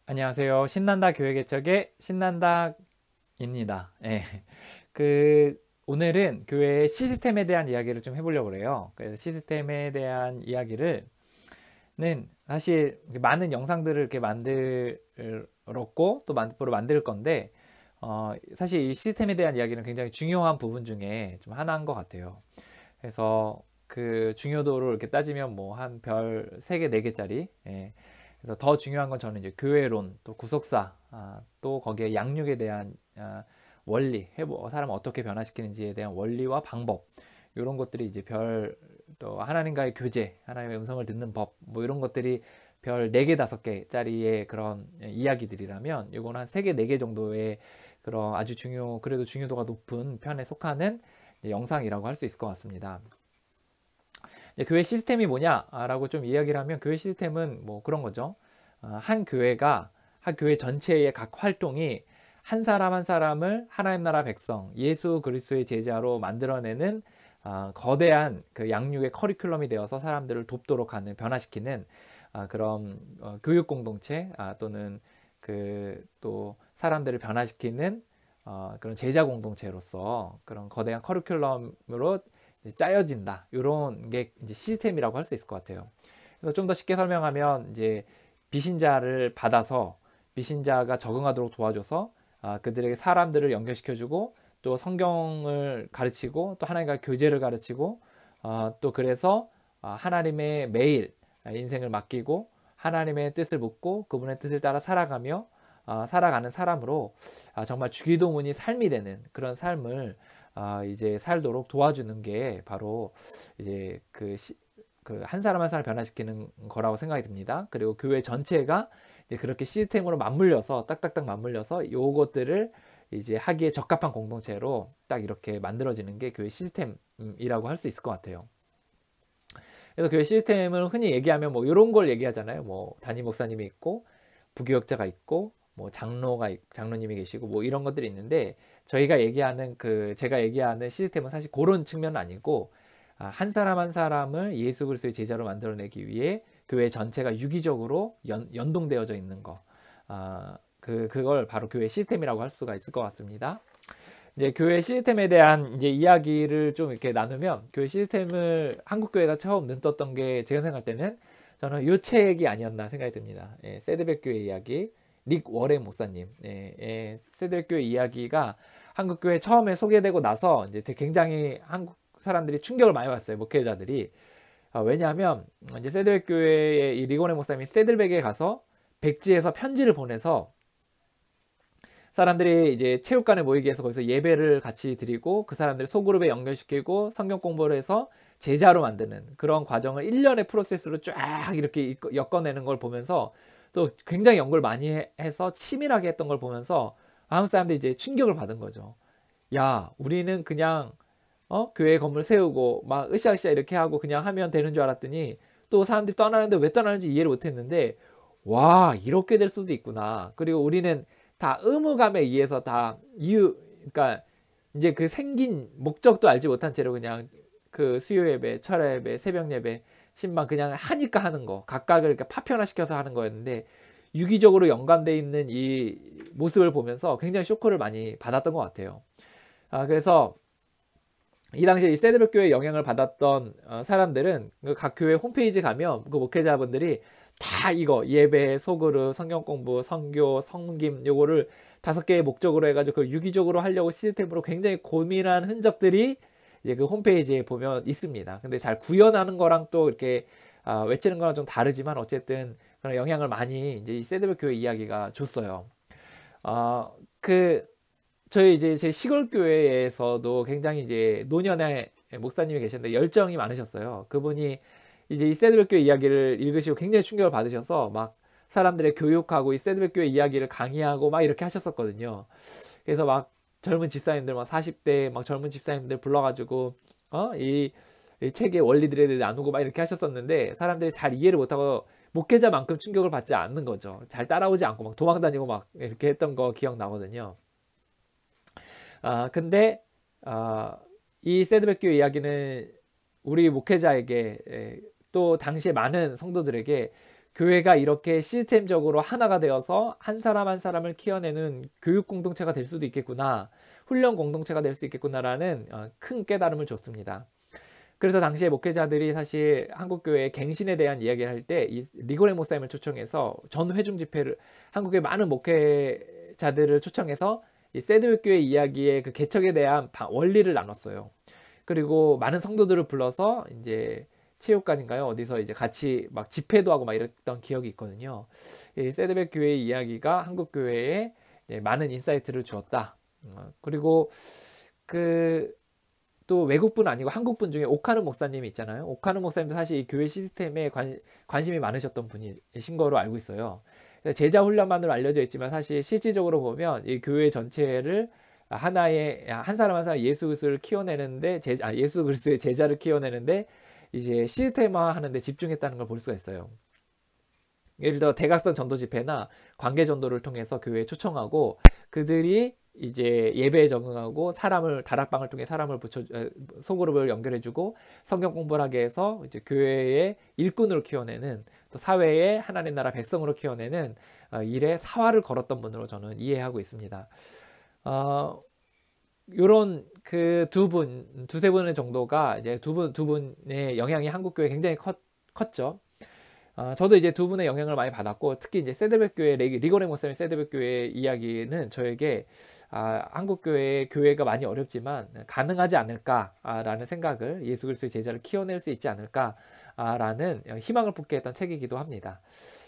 안녕하세요. 신난다 교회 개척의 신난다입니다. 예. 오늘은 교회의 시스템에 대한 이야기를 좀 해보려고 그래요. 그래서 시스템에 대한 이야기를 사실 많은 영상들을 이렇게 만들었고 또 앞으로 만들 건데 사실 이 시스템에 대한 이야기는 굉장히 중요한 부분 중에 좀 하나인 것 같아요. 그래서 그 중요도를 이렇게 따지면 뭐 한 별 3개, 4개짜리. 예. 그래서 더 중요한 건 저는 이제 교회론, 또 구속사, 또 거기에 양육에 대한 원리, 사람을 어떻게 변화시키는지에 대한 원리와 방법, 이런 것들이 이제 또 하나님과의 교제, 하나님의 음성을 듣는 법, 뭐 이런 것들이 별 4개, 5개짜리의 그런 이야기들이라면, 이거는 한 3개, 4개 정도의 그런 아주 그래도 중요도가 높은 편에 속하는 영상이라고 할 수 있을 것 같습니다. 교회 시스템이 뭐냐라고 좀 이야기를 하면, 교회 시스템은 뭐 그런 거죠. 한 교회 전체의 각 활동이 한 사람 한 사람을 하나님 나라 백성, 예수 그리스도의 제자로 만들어내는 거대한 그 양육의 커리큘럼이 되어서 사람들을 돕도록 하는, 변화시키는 그런 교육 공동체, 또는 또 사람들을 변화시키는 그런 제자 공동체로서 그런 거대한 커리큘럼으로 짜여진다. 이런 게 이제 시스템이라고 할 수 있을 것 같아요. 그래서 좀 더 쉽게 설명하면, 이제 비신자를 받아서 비신자가 적응하도록 도와줘서 그들에게 사람들을 연결시켜주고, 또 성경을 가르치고, 또 하나님과 교제를 가르치고, 또 그래서 하나님의 매일 인생을 맡기고 하나님의 뜻을 묻고 그분의 뜻을 따라 살아가며 살아가는 사람으로 정말 주기도문이 삶이 되는 그런 삶을 이제 살도록 도와주는 게 바로 이제 그 한 사람 한 사람 변화시키는 거라고 생각이 듭니다. 그리고 교회 전체가 이제 그렇게 시스템으로 맞물려서 딱딱딱 맞물려서 요것들을 이제 하기에 적합한 공동체로 딱 이렇게 만들어지는 게 교회 시스템이라고 할 수 있을 것 같아요. 그래서 교회 시스템을 흔히 얘기하면 뭐 이런 걸 얘기하잖아요. 뭐 담임 목사님이 있고 부교역자가 있고 뭐 장로님이 계시고 뭐 이런 것들이 있는데, 제가 얘기하는 시스템은 사실 그런 측면은 아니고, 한 사람 한 사람을 예수 그리스도의 제자로 만들어내기 위해 교회 전체가 유기적으로 연동되어져 있는 거, 그걸 바로 교회 시스템이라고 할 수가 있을 것 같습니다. 이제 교회 시스템에 대한 이제 이야기를 좀 이렇게 나누면, 교회 시스템을 한국 교회가 처음 눈떴던 게, 제가 생각할 때는 저는 요 책이 아니었나 생각이 듭니다. 세드백 교회 이야기, 릭 워렌 목사님, 세드백 교회 이야기가 한국 교회 처음에 소개되고 나서 이제 굉장히 한국 사람들이 충격을 많이 받았어요, 목회자들이. 왜냐하면 이제 세드백 교회의 이 릭 워렌 목사님이 세드백에 가서 백지에서 편지를 보내서 사람들이 이제 체육관에 모이게 해서 거기서 예배를 같이 드리고, 그 사람들 소그룹에 연결시키고 성경 공부를 해서 제자로 만드는 그런 과정을 1년의 프로세스로 쫙 이렇게 엮어내는 걸 보면서, 또 굉장히 연구를 많이 해서 치밀하게 했던 걸 보면서 한국 사람들이 이제 충격을 받은 거죠. 야, 우리는 그냥 교회 건물 세우고 막 으쌰으쌰 이렇게 하고 그냥 하면 되는 줄 알았더니, 또 사람들이 떠나는데 왜 떠나는지 이해를 못했는데, 와, 이렇게 될 수도 있구나. 그리고 우리는 다 의무감에 의해서 그러니까 이제 그 생긴 목적도 알지 못한 채로 그냥 그 수요 예배, 철야 예배, 새벽 예배, 신방 그냥 하니까 하는 거, 각각을 이렇게 파편화시켜서 하는 거였는데, 유기적으로 연관돼 있는 이 모습을 보면서 굉장히 쇼크를 많이 받았던 것 같아요. 그래서 이 당시에 이 세드백 교회 영향을 받았던 사람들은 각 교회 홈페이지 가면 그 목회자분들이 다 이거 예배, 소그룹, 성경 공부, 선교, 성김 요거를 5개의 목적으로 해가지고 그 유기적으로 하려고 시스템으로 굉장히 고민한 흔적들이 이제 그 홈페이지에 보면 있습니다. 근데 잘 구현하는 거랑 또 이렇게 외치는 거랑 좀 다르지만, 어쨌든 그런 영향을 많이 이제 이 세드백 교회 이야기가 줬어요. 어, 그 저희 이제 제 시골 교회에서도 굉장히 이제 노년의 목사님이 계셨는데 열정이 많으셨어요. 그분이 이제 이 세드백 교회 이야기를 읽으시고 굉장히 충격을 받으셔서 막 사람들의 교육하고 이 세드백 교회 이야기를 강의하고 막 이렇게 하셨었거든요. 그래서 막 젊은 집사님들, 막 40대 막 젊은 집사님들 불러가지고 이 책의 원리들에 대해 나누고 막 이렇게 하셨었는데, 사람들이 잘 이해를 못하고 목회자만큼 충격을 받지 않는 거죠. 잘 따라오지 않고 막 도망다니고 막 이렇게 했던 거 기억나거든요. 근데 이 세드백 교회 이야기는 우리 목회자에게, 또 당시에 많은 성도들에게 교회가 이렇게 시스템적으로 하나가 되어서 한 사람 한 사람을 키워내는 교육 공동체가 될 수도 있겠구나, 훈련 공동체가 될 수 있겠구나라는 큰 깨달음을 줬습니다. 그래서 당시에 목회자들이 사실 한국교회의 갱신에 대한 이야기를 할 때 이 리고레 목사님을 초청해서 전 회중 집회를, 한국의 많은 목회자들을 초청해서 이 세드백교회 이야기의 그 개척에 대한 원리를 나눴어요. 그리고 많은 성도들을 불러서 이제 체육관인가요? 어디서 이제 같이 막 집회도 하고 막 이랬던 기억이 있거든요. 이 세드백 교회의 이야기가 한국 교회에 많은 인사이트를 주었다. 그리고 그 또 외국분 아니고 한국분 중에 오카는 목사님이 있잖아요. 오카는 목사님도 사실 이 교회 시스템에 관심이 많으셨던 분이신 거로 알고 있어요. 제자 훈련만으로 알려져 있지만 사실 실질적으로 보면 이 교회 전체를 하나의 한 사람 한 사람 예수 그리스도를 키워내는데 예수 그리스도의 제자를 키워내는데 이제 시스템화 하는데 집중했다는 걸 볼 수가 있어요. 예를 들어 대각선 전도 집회나 관계 전도를 통해서 교회에 초청하고 그들이 이제 예배에 적응하고 사람을 다락방을 통해 사람을 소그룹을 연결해주고 성경 공부를 하게 해서 이제 교회의 일꾼으로 키워내는, 또 사회의 하나님 나라 백성으로 키워내는 일에 사활을 걸었던 분으로 저는 이해하고 있습니다. 요런 그 두세 분의 정도가 이제 두 분의 영향이 한국교회에 굉장히 컸죠. 저도 이제 두 분의 영향을 많이 받았고, 특히 이제 세드백교회 리고레 목사님 세드백교회 이야기는 저에게 한국교회 교회가 많이 어렵지만 가능하지 않을까라는 생각을, 예수 그리스도의 제자를 키워낼 수 있지 않을까라는 희망을 품게 했던 책이기도 합니다.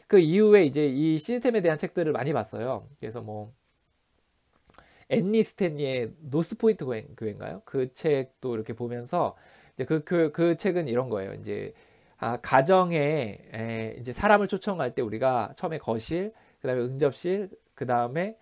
그 이후에 이제 이 시스템에 대한 책들을 많이 봤어요. 그래서 뭐 앤니 스탠리의 노스포인트 교회인가요? 그 책도 이렇게 보면서 이제 그 책은 이런 거예요. 이제 가정에 이제 사람을 초청할 때 우리가 처음에 거실, 그 다음에 응접실, 그 다음에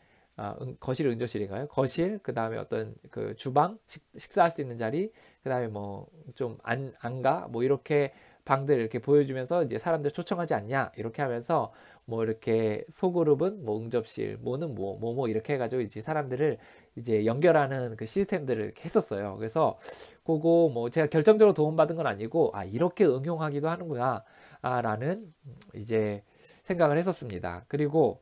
거실 응접실인가요? 거실, 그 다음에 어떤 그 주방, 식사할 수 있는 자리, 그 다음에 뭐 좀 안가, 뭐 이렇게 방들 이렇게 보여주면서 이제 사람들 초청하지 않냐 이렇게 하면서 뭐 이렇게 소그룹은 뭐 응접실, 뭐는 뭐 이렇게 해가지고 이제 사람들을 이제 연결하는 그 시스템들을 이렇게 했었어요. 그래서 그거 뭐 제가 결정적으로 도움받은 건 아니고 이렇게 응용하기도 하는구나 라는 이제 생각을 했었습니다. 그리고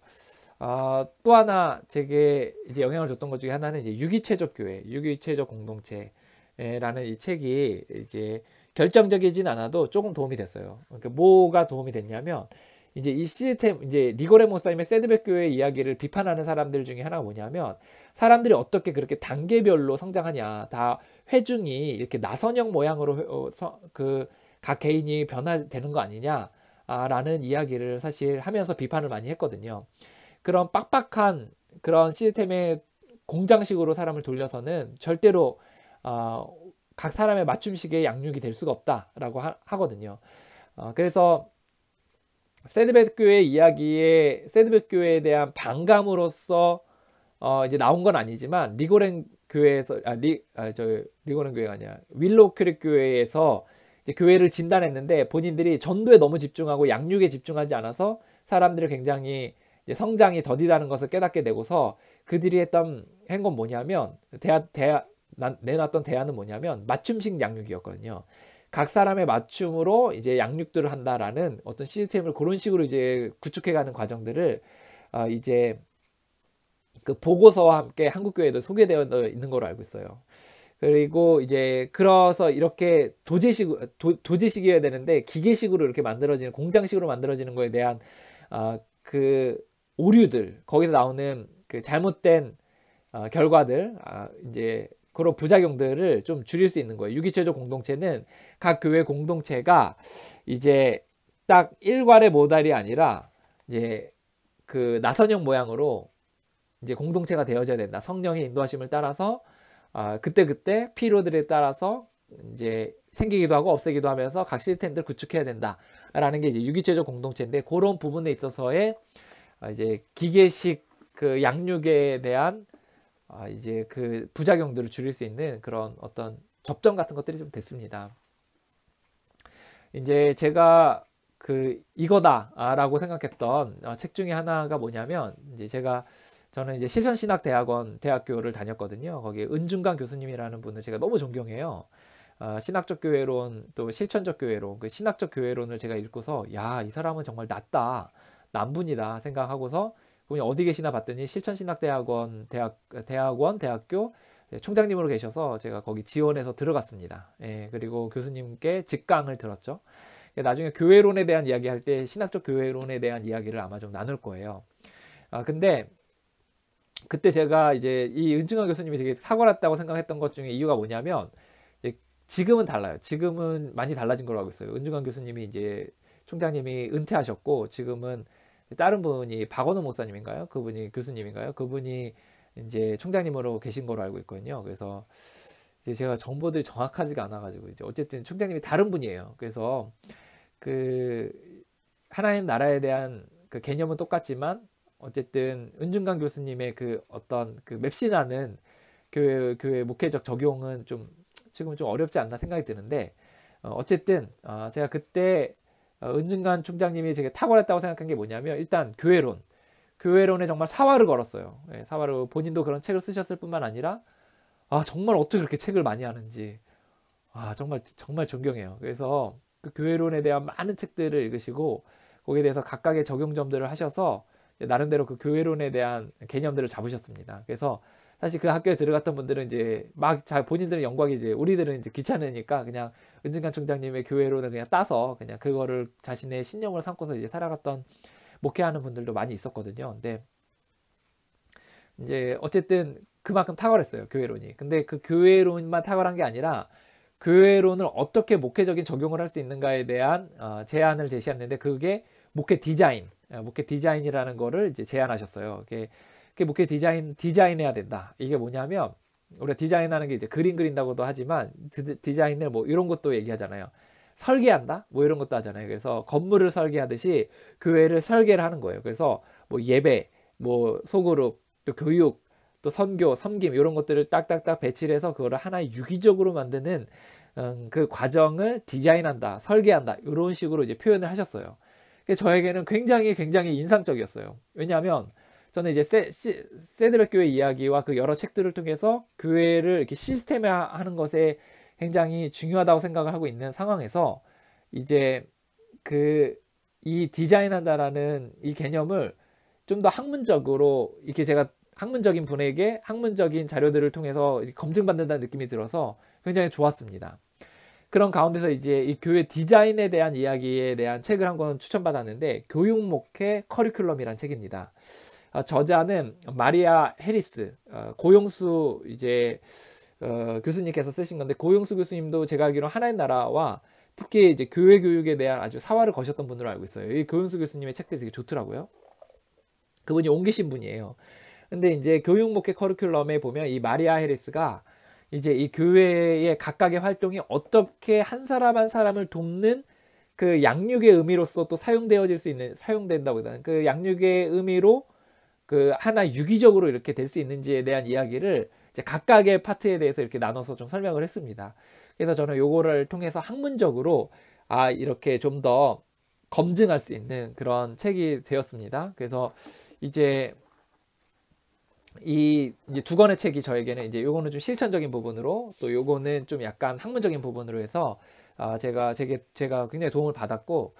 또 하나 제게 이제 영향을 줬던 것 중에 하나는 이제 유기체적 교회, 유기체적 공동체라는 이 책이 이제 결정적이진 않아도 조금 도움이 됐어요. 그러니까 뭐가 도움이 됐냐면 이제 이 시스템, 이제 리고레 목사님의 세드백 교회 이야기를 비판하는 사람들 중에 하나가 뭐냐면, 사람들이 어떻게 그렇게 단계별로 성장하냐, 다 회중이 이렇게 나선형 모양으로 그 각 개인이 변화되는 거 아니냐 라는 이야기를 사실 하면서 비판을 많이 했거든요. 그런 빡빡한 그런 시스템의 공장식으로 사람을 돌려서는 절대로 각 사람의 맞춤식의 양육이 될 수가 없다라고 하거든요. 그래서 세드백 교회 이야기에 세드백 교회에 대한 반감으로서 이제 나온 건 아니지만 리고렌 교회에서 리고렌 교회가 아니야 윌로우 크릭 교회에서 이제 교회를 진단했는데 본인들이 전도에 너무 집중하고 양육에 집중하지 않아서 사람들을 굉장히 이제 성장이 더디다는 것을 깨닫게 되고서 그들이 했던 건 뭐냐면 내놨던 대안은 뭐냐면 맞춤식 양육이었거든요. 각 사람의 맞춤으로 이제 양육들을 한다라는 어떤 시스템을 그런 식으로 이제 구축해가는 과정들을 이제 그 보고서와 함께 한국교회에도 소개되어 있는 걸로 알고 있어요. 그리고 이제 그래서 이렇게 도제식이어야 되는데 기계식으로 이렇게 만들어지는, 공장식으로 만들어지는 거에 대한 그 오류들, 거기서 나오는 그 잘못된 결과들, 이제 그런 부작용들을 좀 줄일 수 있는 거예요. 유기체적 공동체는 각 교회 공동체가 이제 딱 일괄의 모델이 아니라 이제 그 나선형 모양으로 이제 공동체가 되어져야 된다. 성령의 인도하심을 따라서 그때그때 필요들에 따라서 이제 생기기도 하고 없애기도 하면서 각 시스템들을 구축해야 된다라는 게 이제 유기체적 공동체인데, 그런 부분에 있어서의 이제 기계식 그 양육에 대한 이제 그 부작용들을 줄일 수 있는 그런 어떤 접점 같은 것들이 좀 됐습니다. 이제 제가 그 이거다라고 생각했던 책 중에 하나가 뭐냐면, 이제 저는 이제 실천신학대학원 대학교를 다녔거든요. 거기 은중강 교수님이라는 분을 제가 너무 존경해요. 신학적 교회론 또 실천적 교회론, 그 신학적 교회론을 제가 읽고서 야, 이 사람은 정말 낫다, 남분이다 생각하고서 그분이 어디 계시나 봤더니 실천신학대학원 대학교 총장님으로 계셔서 제가 거기 지원해서 들어갔습니다. 예, 그리고 교수님께 직강을 들었죠. 나중에 교회론에 대한 이야기 할 때 신학적 교회론에 대한 이야기를 아마 좀 나눌 거예요. 근데 그때 제가 이제 이 은중환 교수님이 되게 탁월했다고 생각했던 것 중에 이유가 뭐냐면, 이제 지금은 달라요. 지금은 많이 달라진 걸로 알고 있어요. 은중환 교수님이 이제 총장님이 은퇴하셨고, 지금은 다른 분이 박원호 목사님인가요? 그분이 교수님인가요? 그분이 이제 총장님으로 계신 걸로 알고 있거든요. 그래서 이제 제가 정보들이 정확하지가 않아가지고 이제 어쨌든 총장님이 다른 분이에요. 그래서 그 하나님 나라에 대한 그 개념은 똑같지만 어쨌든 은중관 교수님의 그 어떤 그 맵신하는 교회 목회적 적용은 좀 지금 좀 어렵지 않나 생각이 드는데, 어쨌든 제가 그때 은중관 총장님이 되게 탁월했다고 생각한 게 뭐냐면, 일단 교회론에 정말 사활을 걸었어요. 예, 사활을 본인도 그런 책을 쓰셨을 뿐만 아니라 정말 어떻게 그렇게 책을 많이 하는지 정말 존경해요. 그래서 그 교회론에 대한 많은 책들을 읽으시고 거기에 대해서 각각의 적용점들을 하셔서 나름대로 그 교회론에 대한 개념들을 잡으셨습니다. 그래서 사실 그 학교에 들어갔던 분들은 이제 본인들은 영광이, 이제 우리들은 이제 귀찮으니까 그냥 은중관 총장님의 교회론을 그냥 따서 그냥 그거를 자신의 신념으로 삼고서 이제 살아갔던 목회하는 분들도 많이 있었거든요. 근데 이제 어쨌든 그만큼 탁월했어요, 교회론이. 근데 그 교회론만 탁월한 게 아니라 교회론을 어떻게 목회적인 적용을 할 수 있는가에 대한 제안을 제시했는데, 그게 목회 디자인이라는 거를 이제 제안하셨어요. 그게 목회 디자인해야 된다. 이게 뭐냐면, 우리가 디자인하는 게 이제 그림 그린다고도 하지만 디자인을 뭐 이런 것도 얘기하잖아요. 설계한다? 뭐 이런 것도 하잖아요. 그래서 건물을 설계하듯이 교회를 설계를 하는 거예요. 그래서 뭐 예배, 뭐 소그룹, 또 교육, 또 선교, 섬김 이런 것들을 딱딱딱 배치를 해서 그거를 하나의 유기적으로 만드는 그 과정을 디자인한다, 설계한다 이런 식으로 이제 표현을 하셨어요. 저에게는 굉장히 인상적이었어요. 왜냐하면 저는 이제 세드백 교회 이야기와 그 여러 책들을 통해서 교회를 이렇게 시스템화하는 것에 굉장히 중요하다고 생각을 하고 있는 상황에서 이제 이 디자인한다라는 이 개념을 좀 더 학문적으로 이렇게 제가 학문적인 분에게 학문적인 자료들을 통해서 검증받는다는 느낌이 들어서 굉장히 좋았습니다. 그런 가운데서 이제 이 교회 디자인에 대한 이야기에 대한 책을 한 권 추천받았는데, 교육 목회 커리큘럼이라는 책입니다. 저자는 마리아 해리스, 고용수 이제 교수님께서 쓰신 건데, 고용수 교수님도 제가 알기로 하나님 나라와 특히 이제 교회 교육에 대한 아주 사활을 거셨던 분으로 알고 있어요. 이 고용수 교수님의 책들이 되게 좋더라고요. 그분이 옮기신 분이에요. 근데 이제 교육 목회 커리큘럼에 보면 이 마리아 해리스가 이제 이 교회의 각각의 활동이 어떻게 한 사람 한 사람을 돕는 그 양육의 의미로서 또 사용된다고 해야 되나, 그 양육의 의미로 그 하나 유기적으로 이렇게 될 수 있는지에 대한 이야기를 이제 각각의 파트에 대해서 이렇게 나눠서 좀 설명을 했습니다. 그래서 저는 요거를 통해서 학문적으로 이렇게 좀 더 검증할 수 있는 그런 책이 되었습니다. 그래서 이제 이제 두 권의 책이 저에게는 이제 요거는 좀 실천적인 부분으로, 또 요거는 좀 약간 학문적인 부분으로 해서 제가 굉장히 도움을 받았고,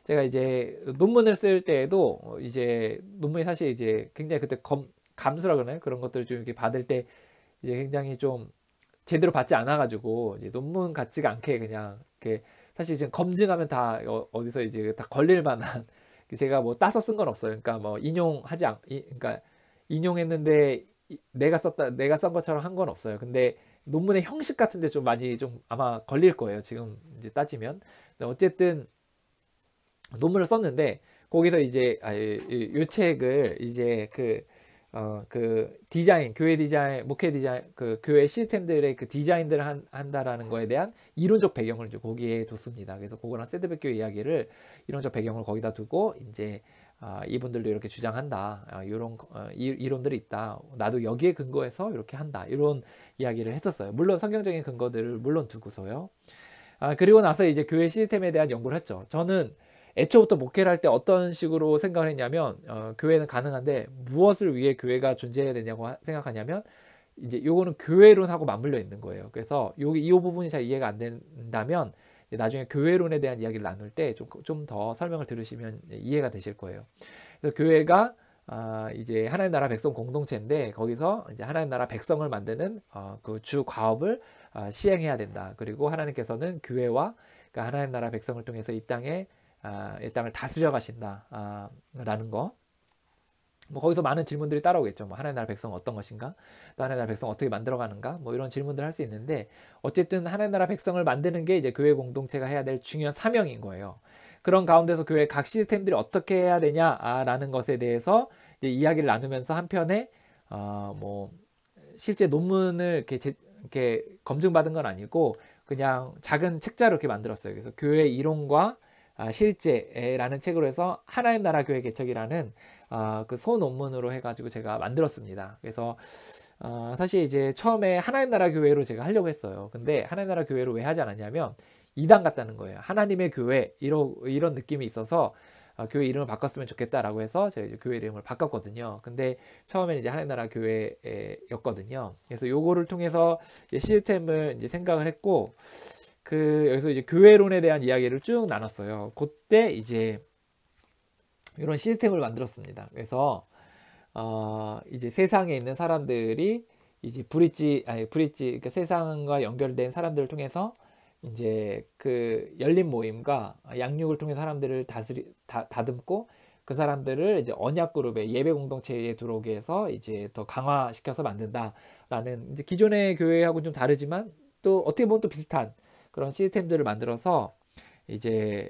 제가 이제 논문을 쓸 때에도 이제 논문이 사실 이제 굉장히 그때 감수라 그러나요? 그런 것들을 좀 이렇게 받을 때 이제 굉장히 좀 제대로 받지 않아가지고 이제 논문 같지가 않게 그냥 이렇게, 사실 지금 검증하면 다 어디서 이제 다 걸릴 만한 제가 뭐 따서 쓴 건 없어요. 그러니까 뭐 그러니까 인용했는데 내가 쓴 것처럼 한 건 없어요. 근데 논문의 형식 같은데 좀 많이 좀 아마 걸릴 거예요, 지금 이제 따지면. 어쨌든 논문을 썼는데 거기서 이제 이 책을 이제 그 디자인, 교회 디자인, 목회 디자인, 그 교회 시스템들의 그 디자인들을 한다라는 거에 대한 이론적 배경을 이제 거기에 뒀습니다. 그래서 그거랑 세드백 교회 이야기를 이론적 배경을 거기다 두고 이제 이분들도 이렇게 주장한다, 이런 이론들이 있다, 나도 여기에 근거해서 이렇게 한다, 이런 이야기를 했었어요. 물론 성경적인 근거들을 물론 두고서요. 그리고 나서 이제 교회 시스템에 대한 연구를 했죠. 저는 애초부터 목회를 할 때 어떤 식으로 생각을 했냐면, 교회는 가능한데 무엇을 위해 교회가 존재해야 되냐고 생각하냐면, 이제 요거는 교회론하고 맞물려 있는 거예요. 그래서 이 부분이 잘 이해가 안 된다면 나중에 교회론에 대한 이야기를 나눌 때 좀 더 설명을 들으시면 이해가 되실 거예요. 그래서 교회가 이제 하나님 나라 백성 공동체인데 거기서 이제 하나님 나라 백성을 만드는 그 주 과업을 시행해야 된다. 그리고 하나님께서는 교회와 그러니까 하나님 나라 백성을 통해서 이 땅을 다스려 가신다. 라는 거. 뭐 거기서 많은 질문들이 따라오겠죠. 뭐 하나님 나라 백성은 어떤 것인가? 또 하나님 나라 백성 어떻게 만들어가는가? 뭐 이런 질문들 할 수 있는데 어쨌든 하나님 나라 백성을 만드는 게 이제 교회 공동체가 해야 될 중요한 사명인 거예요. 그런 가운데서 교회 각 시스템들이 어떻게 해야 되냐라는 것에 대해서 이제 이야기를 나누면서 한편에 뭐 실제 논문을 이렇게 검증받은 건 아니고 그냥 작은 책자로 이렇게 만들었어요. 그래서 교회 이론과 실제라는 책으로 해서 하나님 나라 교회 개척이라는 그 소논문으로 해가지고 제가 만들었습니다. 그래서 사실 이제 처음에 하나님 나라 교회로 제가 하려고 했어요. 근데 하나님 나라 교회로 왜 하지 않았냐면 이단 같다는 거예요. 하나님의 교회 이런 느낌이 있어서 교회 이름을 바꿨으면 좋겠다라고 해서 제가 이제 교회 이름을 바꿨거든요. 근데 처음에는 이제 하나님 나라 교회였거든요. 그래서 요거를 통해서 이제 시스템을 이제 생각을 했고 여기서 이제 교회론에 대한 이야기를 쭉 나눴어요. 그때 이제 이런 시스템을 만들었습니다. 그래서 이제 세상에 있는 사람들이 이제 그러니까 세상과 연결된 사람들을 통해서 이제 그 열린 모임과 양육을 통해 사람들을 다듬고 그 사람들을 이제 언약 그룹의 예배 공동체에 들어오게 해서 이제 더 강화시켜서 만든다라는 이제 기존의 교회하고는 좀 다르지만 또 어떻게 보면 또 비슷한 그런 시스템들을 만들어서 이제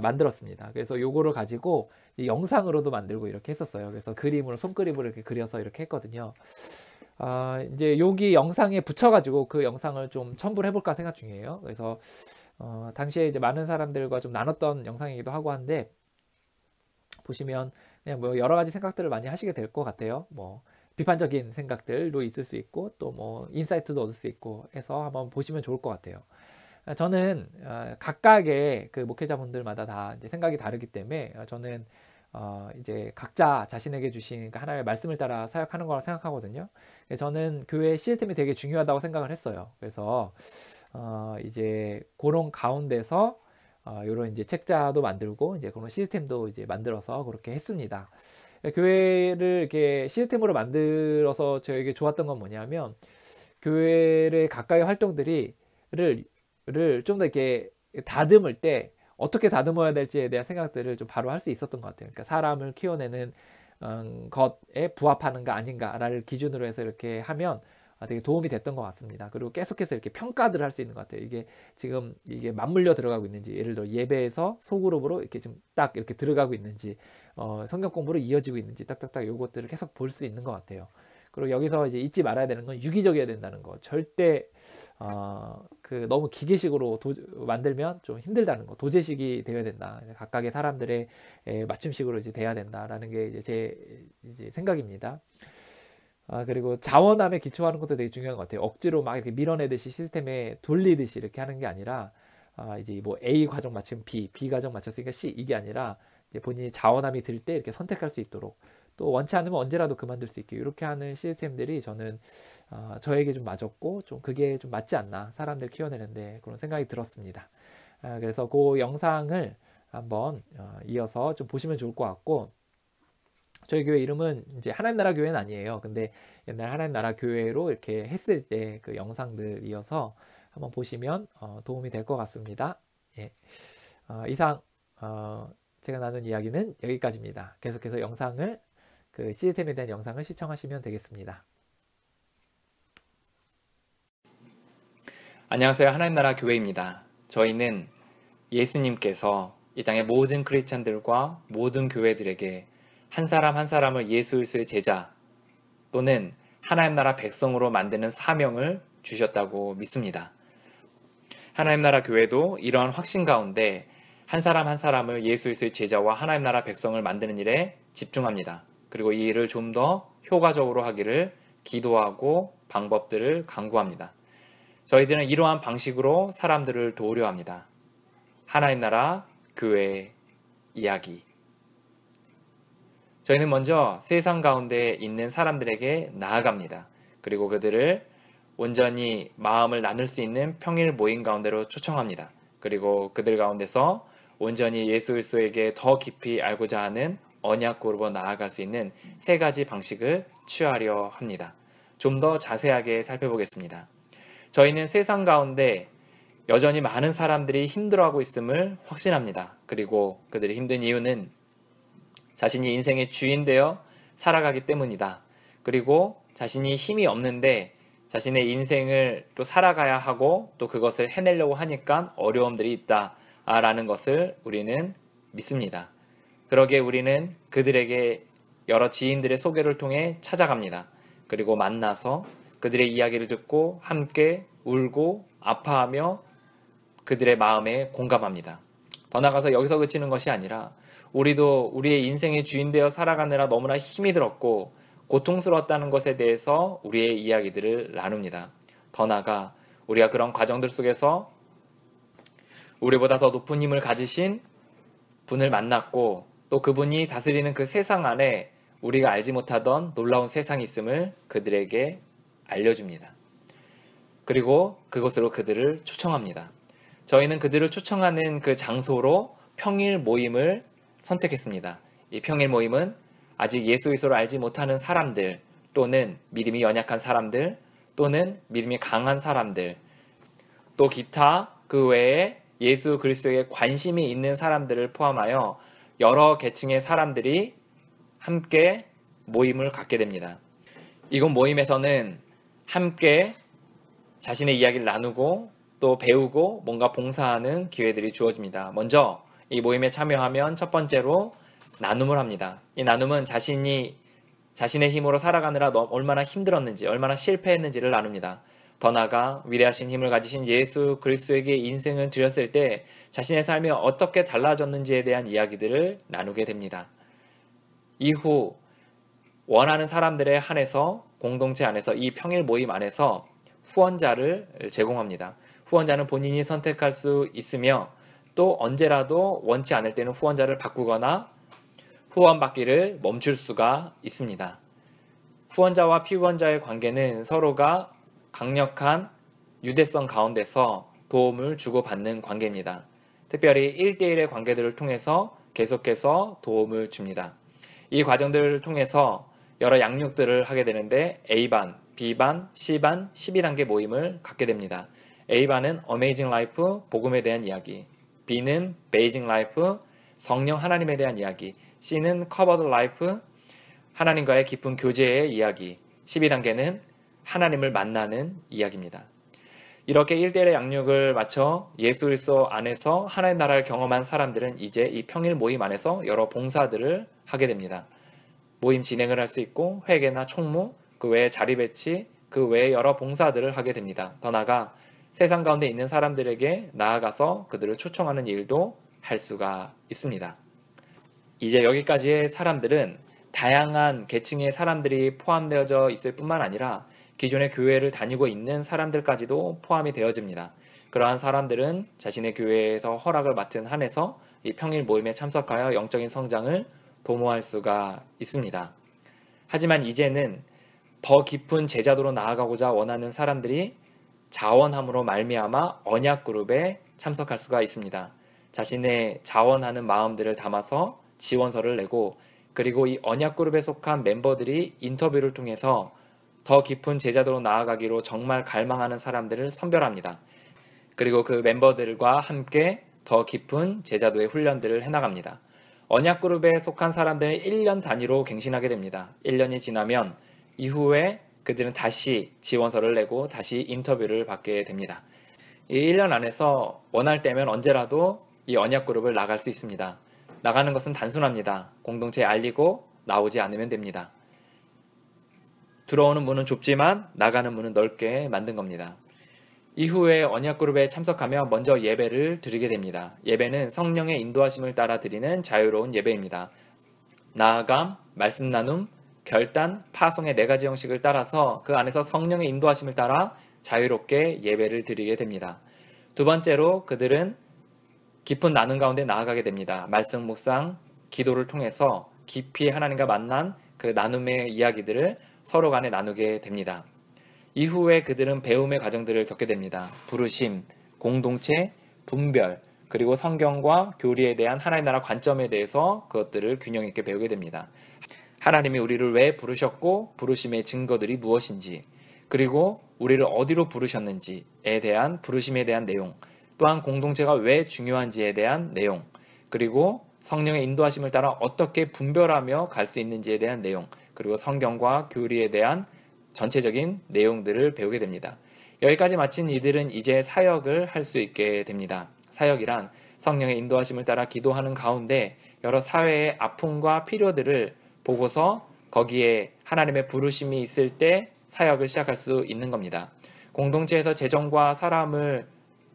만들었습니다. 그래서 요거를 가지고 영상으로도 만들고 이렇게 했었어요. 그래서 손그림으로 이렇게 그려서 이렇게 했거든요. 이제 여기 영상에 붙여가지고 그 영상을 좀 첨부를 해볼까 생각 중이에요. 그래서 당시에 이제 많은 사람들과 좀 나눴던 영상이기도 하고 한데 보시면 그냥 뭐 여러 가지 생각들을 많이 하시게 될 것 같아요. 뭐 비판적인 생각들도 있을 수 있고 또 뭐 인사이트도 얻을 수 있고 해서 한번 보시면 좋을 것 같아요. 저는 각각의 그 목회자분들마다 다 이제 생각이 다르기 때문에 저는 이제 각자 자신에게 주신 그러니까 하나님의 말씀을 따라 사역하는 거라고 생각하거든요. 저는 교회 시스템이 되게 중요하다고 생각을 했어요. 그래서 이제 그런 가운데서 이런 이제 책자도 만들고 이제 그런 시스템도 이제 만들어서 그렇게 했습니다. 교회를 이렇게 시스템으로 만들어서 저에게 좋았던 건 뭐냐면 교회의 가까이 활동들을 좀 더 이렇게 다듬을 때 어떻게 다듬어야 될지에 대한 생각들을 좀 바로 할 수 있었던 것 같아요. 그러니까 사람을 키워내는 것에 부합하는가 아닌가를 기준으로 해서 이렇게 하면 되게 도움이 됐던 것 같습니다. 그리고 계속해서 이렇게 평가들을 할 수 있는 것 같아요. 이게 지금 이게 맞물려 들어가고 있는지, 예를 들어 예배에서 소그룹으로 이렇게 지금 딱 이렇게 들어가고 있는지, 성경 공부로 이어지고 있는지 딱딱딱 요것들을 계속 볼 수 있는 것 같아요. 그리고 여기서 이제 잊지 말아야 되는 건 유기적이어야 된다는 거. 절대 그 너무 기계식으로 만들면 좀 힘들다는 거. 도제식이 되어야 된다. 각각의 사람들의 맞춤식으로 이제 돼야 된다라는 게 이제 제 이제 생각입니다. 그리고 자원함에 기초하는 것도 되게 중요한 것 같아요. 억지로 막 이렇게 밀어내듯이 시스템에 돌리듯이 이렇게 하는 게 아니라 이제 뭐 A 과정 마치면 B 과정 마쳤으니까 C 이게 아니라 이제 본인이 자원함이 들 때 이렇게 선택할 수 있도록 또 원치 않으면 언제라도 그만둘 수 있게 이렇게 하는 시스템들이 저는 저에게 좀 맞았고 좀 그게 좀 맞지 않나 사람들 키워내는데 그런 생각이 들었습니다. 그래서 그 영상을 한번 이어서 좀 보시면 좋을 것 같고 저희 교회 이름은 이제 하나님 나라 교회는 아니에요. 근데 옛날 하나님 나라 교회로 이렇게 했을 때 그 영상들 이어서 한번 보시면 도움이 될 것 같습니다. 예. 이상 제가 나눈 이야기는 여기까지입니다. 계속해서 그 시스템에 대한 영상을 시청하시면 되겠습니다. 안녕하세요. 하나님 나라 교회입니다. 저희는 예수님께서 이 땅의 모든 크리스찬들과 모든 교회들에게 한 사람 한 사람을 예수 그리스도의 제자 또는 하나님 나라 백성으로 만드는 사명을 주셨다고 믿습니다. 하나님 나라 교회도 이러한 확신 가운데 한 사람 한 사람을 예수 그리스도의 제자와 하나님 나라 백성을 만드는 일에 집중합니다. 그리고 이 일을 좀 더 효과적으로 하기를 기도하고 방법들을 강구합니다. 저희들은 이러한 방식으로 사람들을 도우려 합니다. 하나님 나라 교회 이야기. 저희는 먼저 세상 가운데 있는 사람들에게 나아갑니다. 그리고 그들을 온전히 마음을 나눌 수 있는 평일 모임 가운데로 초청합니다. 그리고 그들 가운데서 온전히 예수 그리스도에게 더 깊이 알고자 하는 언약으로 나아갈 수 있는 세 가지 방식을 취하려 합니다. 좀 더 자세하게 살펴보겠습니다. 저희는 세상 가운데 여전히 많은 사람들이 힘들어하고 있음을 확신합니다. 그리고 그들이 힘든 이유는 자신이 인생의 주인 되어 살아가기 때문이다. 그리고 자신이 힘이 없는데 자신의 인생을 또 살아가야 하고 또 그것을 해내려고 하니까 어려움들이 있다라는 것을 우리는 믿습니다. 그러기에 우리는 그들에게 여러 지인들의 소개를 통해 찾아갑니다. 그리고 만나서 그들의 이야기를 듣고 함께 울고 아파하며 그들의 마음에 공감합니다. 더 나아가서 여기서 그치는 것이 아니라 우리도 우리의 인생의 주인 되어 살아가느라 너무나 힘이 들었고 고통스러웠다는 것에 대해서 우리의 이야기들을 나눕니다. 더 나아가 우리가 그런 과정들 속에서 우리보다 더 높은 힘을 가지신 분을 만났고 또 그분이 다스리는 그 세상 안에 우리가 알지 못하던 놀라운 세상이 있음을 그들에게 알려줍니다. 그리고 그곳으로 그들을 초청합니다. 저희는 그들을 초청하는 그 장소로 평일 모임을 선택했습니다. 이 평일 모임은 아직 예수 그리스도를 알지 못하는 사람들 또는 믿음이 연약한 사람들 또는 믿음이 강한 사람들 또 기타 그 외에 예수 그리스도에 관심이 있는 사람들을 포함하여 여러 계층의 사람들이 함께 모임을 갖게 됩니다. 이곳 모임에서는 함께 자신의 이야기를 나누고 또 배우고 뭔가 봉사하는 기회들이 주어집니다. 먼저 이 모임에 참여하면 첫 번째로 나눔을 합니다. 이 나눔은 자신의 힘으로 살아가느라 얼마나 힘들었는지 얼마나 실패했는지를 나눕니다. 더 나아가 위대하신 힘을 가지신 예수 그리스도에게 인생을 드렸을 때 자신의 삶이 어떻게 달라졌는지에 대한 이야기들을 나누게 됩니다. 이후 원하는 사람들에 한해서 공동체 안에서 이 평일 모임 안에서 후원자를 제공합니다. 후원자는 본인이 선택할 수 있으며 또 언제라도 원치 않을 때는 후원자를 바꾸거나 후원받기를 멈출 수가 있습니다. 후원자와 피후원자의 관계는 서로가 강력한 유대성 가운데서 도움을 주고받는 관계입니다. 특별히 1대1의 관계들을 통해서 계속해서 도움을 줍니다. 이 과정들을 통해서 여러 양육들을 하게 되는데 A반, B반, C반, 12단계 모임을 갖게 됩니다. A반은 Amazing Life, 복음에 대한 이야기, B는 Basing Life, 성령 하나님에 대한 이야기, C는 Covered Life, 하나님과의 깊은 교제의 이야기, 12단계는 하나님을 만나는 이야기입니다. 이렇게 1대1의 양육을 마쳐 예수 그리스도 안에서 하나님 나라를 경험한 사람들은 이제 이 평일 모임 안에서 여러 봉사들을 하게 됩니다. 모임 진행을 할 수 있고 회계나 총무, 그 외에 자리 배치, 그 외에 여러 봉사들을 하게 됩니다. 더 나아가 세상 가운데 있는 사람들에게 나아가서 그들을 초청하는 일도 할 수가 있습니다. 이제 여기까지의 사람들은 다양한 계층의 사람들이 포함되어져 있을 뿐만 아니라 기존의 교회를 다니고 있는 사람들까지도 포함이 되어집니다. 그러한 사람들은 자신의 교회에서 허락을 맡은 한에서 이 평일 모임에 참석하여 영적인 성장을 도모할 수가 있습니다. 하지만 이제는 더 깊은 제자도로 나아가고자 원하는 사람들이 자원함으로 말미암아 언약그룹에 참석할 수가 있습니다. 자신의 자원하는 마음들을 담아서 지원서를 내고 그리고 이 언약그룹에 속한 멤버들이 인터뷰를 통해서 더 깊은 제자도로 나아가기로 정말 갈망하는 사람들을 선별합니다. 그리고 그 멤버들과 함께 더 깊은 제자도의 훈련들을 해나갑니다. 언약그룹에 속한 사람들은 1년 단위로 갱신하게 됩니다. 1년이 지나면 이후에 그들은 다시 지원서를 내고 다시 인터뷰를 받게 됩니다. 이 1년 안에서 원할 때면 언제라도 이 언약그룹을 나갈 수 있습니다. 나가는 것은 단순합니다. 공동체에 알리고 나오지 않으면 됩니다. 들어오는 문은 좁지만 나가는 문은 넓게 만든 겁니다. 이후에 언약그룹에 참석하며 먼저 예배를 드리게 됩니다. 예배는 성령의 인도하심을 따라 드리는 자유로운 예배입니다. 나아감, 말씀 나눔, 결단, 파송의 4가지 형식을 따라서 그 안에서 성령의 인도하심을 따라 자유롭게 예배를 드리게 됩니다. 두 번째로 그들은 깊은 나눔 가운데 나아가게 됩니다. 말씀 묵상, 기도를 통해서 깊이 하나님과 만난 그 나눔의 이야기들을 서로 간에 나누게 됩니다. 이후에 그들은 배움의 과정들을 겪게 됩니다. 부르심, 공동체, 분별, 그리고 성경과 교리에 대한 하나님 나라 관점에 대해서 그것들을 균형 있게 배우게 됩니다. 하나님이 우리를 왜 부르셨고 부르심의 증거들이 무엇인지, 그리고 우리를 어디로 부르셨는지에 대한 부르심에 대한 내용, 또한 공동체가 왜 중요한지에 대한 내용, 그리고 성령의 인도하심을 따라 어떻게 분별하며 갈 수 있는지에 대한 내용, 그리고 성경과 교리에 대한 전체적인 내용들을 배우게 됩니다. 여기까지 마친 이들은 이제 사역을 할 수 있게 됩니다. 사역이란 성령의 인도하심을 따라 기도하는 가운데 여러 사회의 아픔과 필요들을 보고서 거기에 하나님의 부르심이 있을 때 사역을 시작할 수 있는 겁니다. 공동체에서 재정과 사람을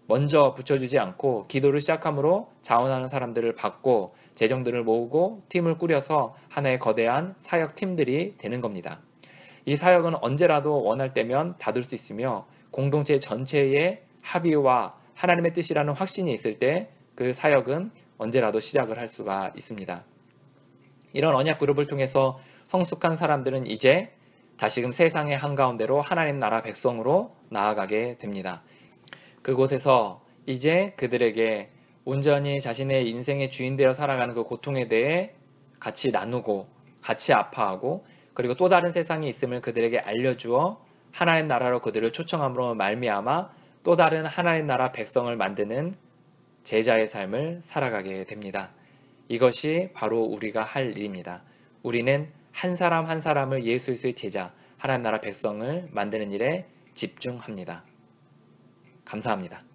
먼저 붙여주지 않고 기도를 시작함으로 자원하는 사람들을 받고 재정들을 모으고 팀을 꾸려서 하나의 거대한 사역 팀들이 되는 겁니다. 이 사역은 언제라도 원할 때면 닫을 수 있으며 공동체 전체의 합의와 하나님의 뜻이라는 확신이 있을 때 그 사역은 언제라도 시작을 할 수가 있습니다. 이런 언약 그룹을 통해서 성숙한 사람들은 이제 다시금 세상의 한가운데로 하나님 나라 백성으로 나아가게 됩니다. 그곳에서 이제 그들에게 온전히 자신의 인생의 주인 되어 살아가는 그 고통에 대해 같이 나누고 같이 아파하고 그리고 또 다른 세상이 있음을 그들에게 알려주어 하나님 나라로 그들을 초청함으로 말미암아 또 다른 하나님 나라 백성을 만드는 제자의 삶을 살아가게 됩니다. 이것이 바로 우리가 할 일입니다. 우리는 한 사람 한 사람을 예수 그리스도의 제자, 하나님 나라 백성을 만드는 일에 집중합니다. 감사합니다.